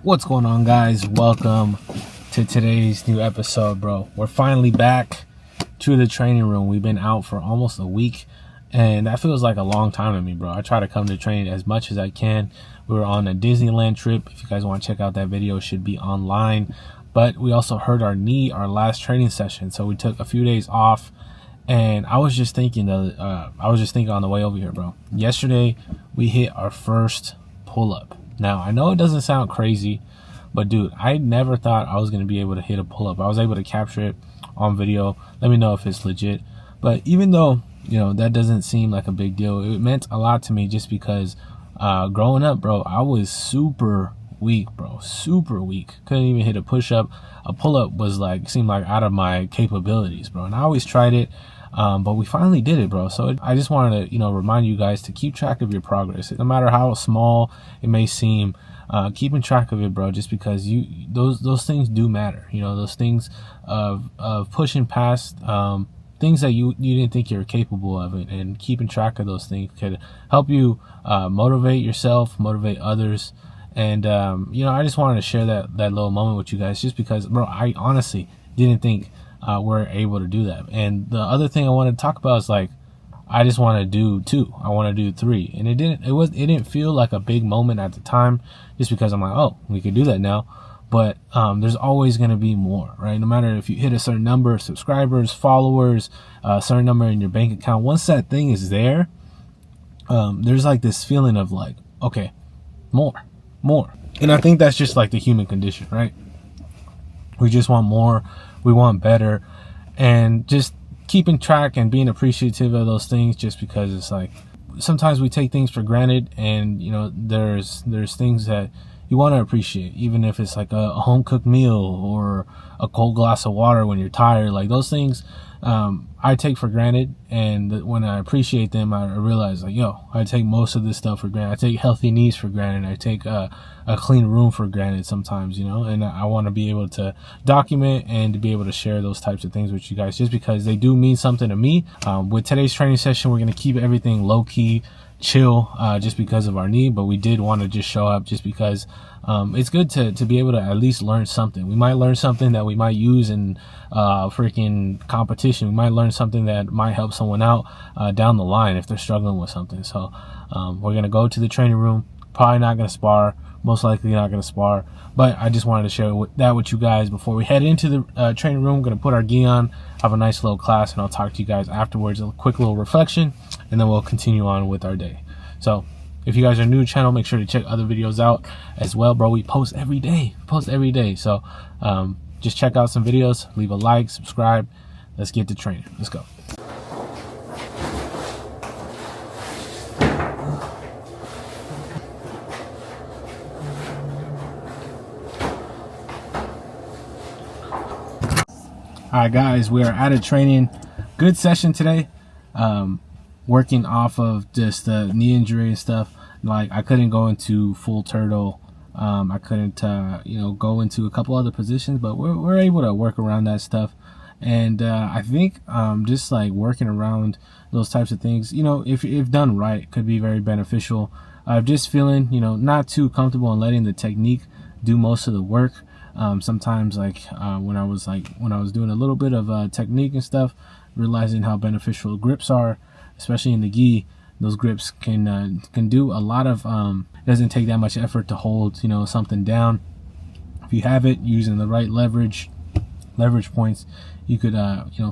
What's going on, guys? Welcome to today's new episode, bro. We're finally back to the training room. We've been out for almost a week, and that feels like a long time to me, bro. I try to come to training as much as I can. We were on a Disneyland trip. If you guys want to check out that video, it should be online. But we also hurt our knee our last training session, so we took a few days off. And I was just thinking on the way over here, bro. Yesterday, we hit our first pull-up. Now, I know it doesn't sound crazy, but dude, I never thought I was going to be able to hit a pull-up. I was able to capture it on video. Let me know if it's legit. But even though, that doesn't seem like a big deal, it meant a lot to me just because growing up, bro, I was super weak, bro. Super weak. Couldn't even hit a push-up. A pull-up was seemed like out of my capabilities, bro. And I always tried it. But we finally did it, bro. So I just wanted to, remind you guys to keep track of your progress. No matter how small it may seem, keeping track of it, bro, just because those things do matter. Those things of pushing past things that you didn't think you were capable of, and keeping track of those things could help you motivate yourself, motivate others. And I just wanted to share that little moment with you guys, just because, bro, I honestly didn't think we're able to do that. And the other thing I wanted to talk about is I just want to do 2. I want to do 3, and it didn't feel like a big moment at the time, just because I'm like, oh, we could do that now. But there's always going to be more, right? No matter if you hit a certain number of subscribers, followers, a certain number in your bank account, once that thing is there, there's this feeling of okay, more. And I think that's just the human condition, right? We just want more. We want better, and just keeping track and being appreciative of those things, just because it's sometimes we take things for granted, and there's things that you want to appreciate, even if it's a home cooked meal or a cold glass of water when you're tired. Those things I take for granted, and when I appreciate them, I realize I take most of this stuff for granted. I take healthy knees for granted. I take a clean room for granted sometimes, and I want to be able to document and to be able to share those types of things with you guys, just because they do mean something to me. With today's training session, we're going to keep everything low key, chill, just because of our knee, but we did want to just show up just because it's good to be able to at least learn something. We might learn something that we might use in freaking competition. We might learn something that might help someone out down the line if they're struggling with something. So we're going to go to the training room. Probably not going to spar. Most likely not going to spar. But I just wanted to share that with you guys before we head into the training room. We're going to put our gi on, have a nice little class, and I'll talk to you guys afterwards. A quick little reflection, and then we'll continue on with our day. So if you guys are new to the channel, make sure to check other videos out as well, bro. We post every day. So just check out some videos, leave a like, subscribe. Let's get to training. Let's go. All right, guys, we are out of training. Good session today. Working off of just the knee injury and stuff. I couldn't go into full turtle. I couldn't, go into a couple other positions, but we're able to work around that stuff. And I think just working around those types of things, if done right, could be very beneficial. I'm just feeling, not too comfortable in letting the technique do most of the work. Sometimes when I was doing a little bit of technique and stuff, realizing how beneficial grips are, especially in the gi. Those grips can do a lot of it doesn't take that much effort to hold something down. If you have it using the right leverage points, you could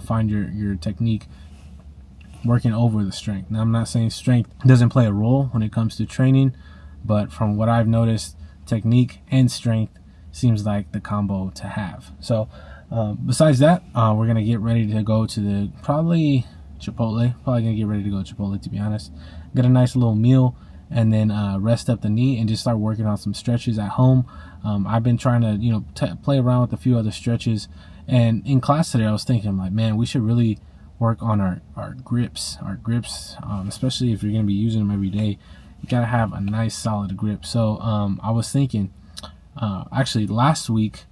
find your technique working over the strength. Now, I'm not saying strength doesn't play a role when it comes to training, but from what I've noticed, technique and strength seems like the combo to have. So besides that, we're gonna get ready to go to the probably gonna get ready to go to Chipotle, to be honest. Get a nice little meal, and then rest up the knee and just start working on some stretches at home. I've been trying to play around with a few other stretches, and in class today I was thinking man, we should really work on our grips, especially if you're gonna be using them every day. You gotta have a nice solid grip. So I was thinking, actually last week,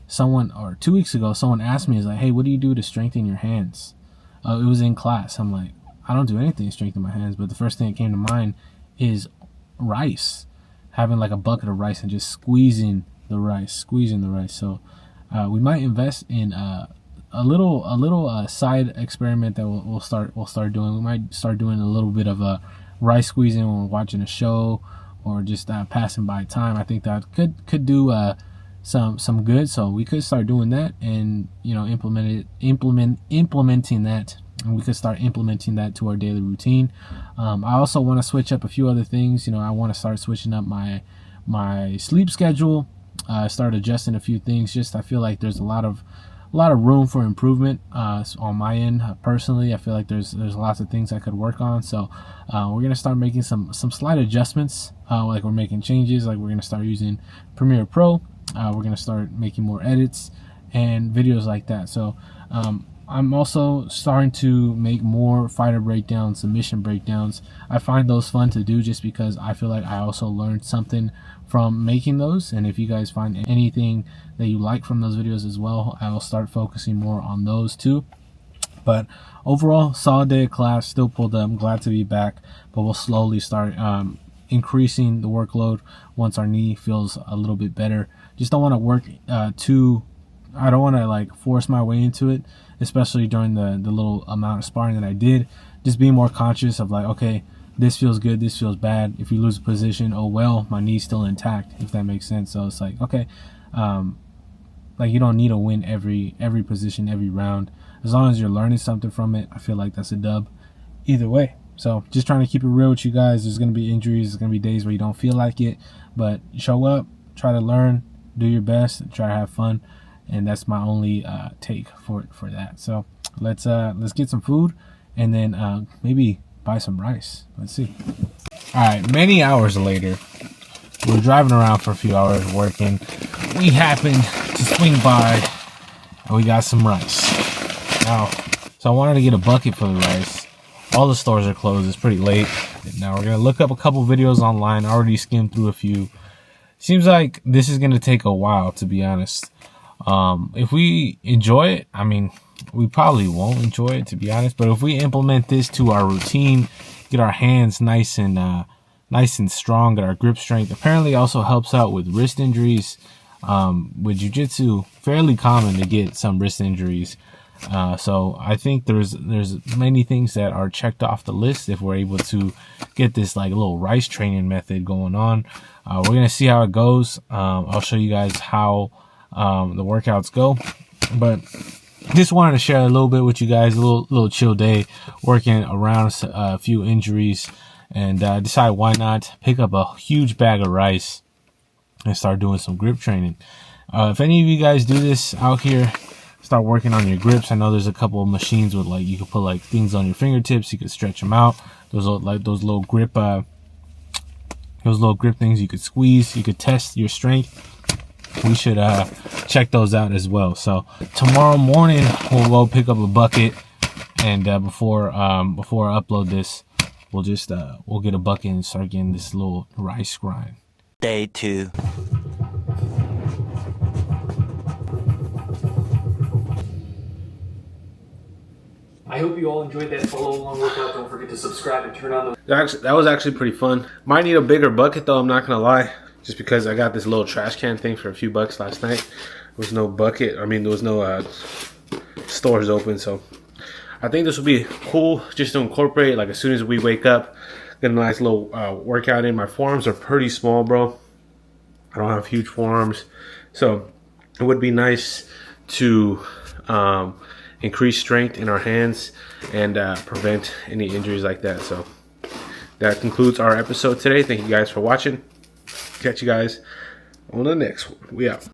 2 weeks ago, someone asked me, hey, what do you do to strengthen your hands? It was in class. I'm like, I don't do anything to strengthen my hands, but the first thing that came to mind is rice. Having a bucket of rice and just squeezing the rice, squeezing the rice. So we might invest in a little side experiment that we'll start doing. We might start doing a little bit of a rice squeezing when we're watching a show or just passing by time. I think that could do some good. So we could start doing that, and implementing that, and we could start implementing that to our daily routine. I also want to switch up a few other things. I want to start switching up my sleep schedule. Start adjusting a few things. Just I feel like there's a lot of room for improvement on my end. Personally, I feel like there's lots of things I could work on. So we're gonna start making some slight adjustments. Like we're making changes. Like we're gonna start using Premiere Pro. We're gonna start making more edits and videos like that. So I'm also starting to make more fighter breakdowns, submission breakdowns. I find those fun to do just because I feel like I also learned something from making those. And if you guys find anything that you like from those videos as well, I will start focusing more on those too. But overall, solid day of class, still pulled up. I'm glad to be back, but we'll slowly start increasing the workload once our knee feels a little bit better. Just don't want to work I don't want to like force my way into it, especially during the little amount of sparring that I did. Just being more conscious of like, okay, this feels good, this feels bad. If you lose a position, oh well, my knee's still intact, if that makes sense. So it's like, okay, like you don't need to win every position, every round. As long as you're learning something from it, I feel like that's a dub either way. So just trying to keep it real with you guys. There's going to be injuries. There's going to be days where you don't feel like it, but show up, try to learn, do your best, try to have fun. And that's my only take for that. So let's get some food, and then maybe buy some rice. Let's see. All right, many hours later, we're driving around for a few hours working. We happened to swing by, and we got some rice. Now, so I wanted to get a bucket for the rice. All the stores are closed. It's pretty late. Now we're gonna look up a couple videos online. I already skimmed through a few. Seems like this is gonna take a while, to be honest. If we enjoy it, I mean, we probably won't enjoy it, to be honest, but if we implement this to our routine, get our hands nice and strong, get our grip strength, apparently also helps out with wrist injuries. With jiu-jitsu, fairly common to get some wrist injuries. So I think there's many things that are checked off the list if we're able to get this like little rice training method going on. We're going to see how it goes. I'll show you guys how the workouts go, but just wanted to share a little bit with you guys. A little chill day, working around a few injuries, and decide why not pick up a huge bag of rice and start doing some grip training. If any of you guys do this out here, start working on your grips. I know there's a couple of machines with like you can put like things on your fingertips. You could stretch them out. Those little grip things you could squeeze. You could test your strength. We should check those out as well. So tomorrow morning we'll go pick up a bucket, and before I upload this, we'll get a bucket and start getting this little rice grind. Day 2. I hope you all enjoyed that follow-along workout. Don't forget to subscribe and turn on That was actually pretty fun. Might need a bigger bucket though, I'm not gonna lie. Just because I got this little trash can thing for a few bucks last night. There was no bucket. I mean, there was no stores open. So I think this will be cool just to incorporate. Like as soon as we wake up, get a nice little workout in. My forearms are pretty small, bro. I don't have huge forearms. So it would be nice to increase strength in our hands and prevent any injuries like that. So that concludes our episode today. Thank you guys for watching. Catch you guys on the next one. We out.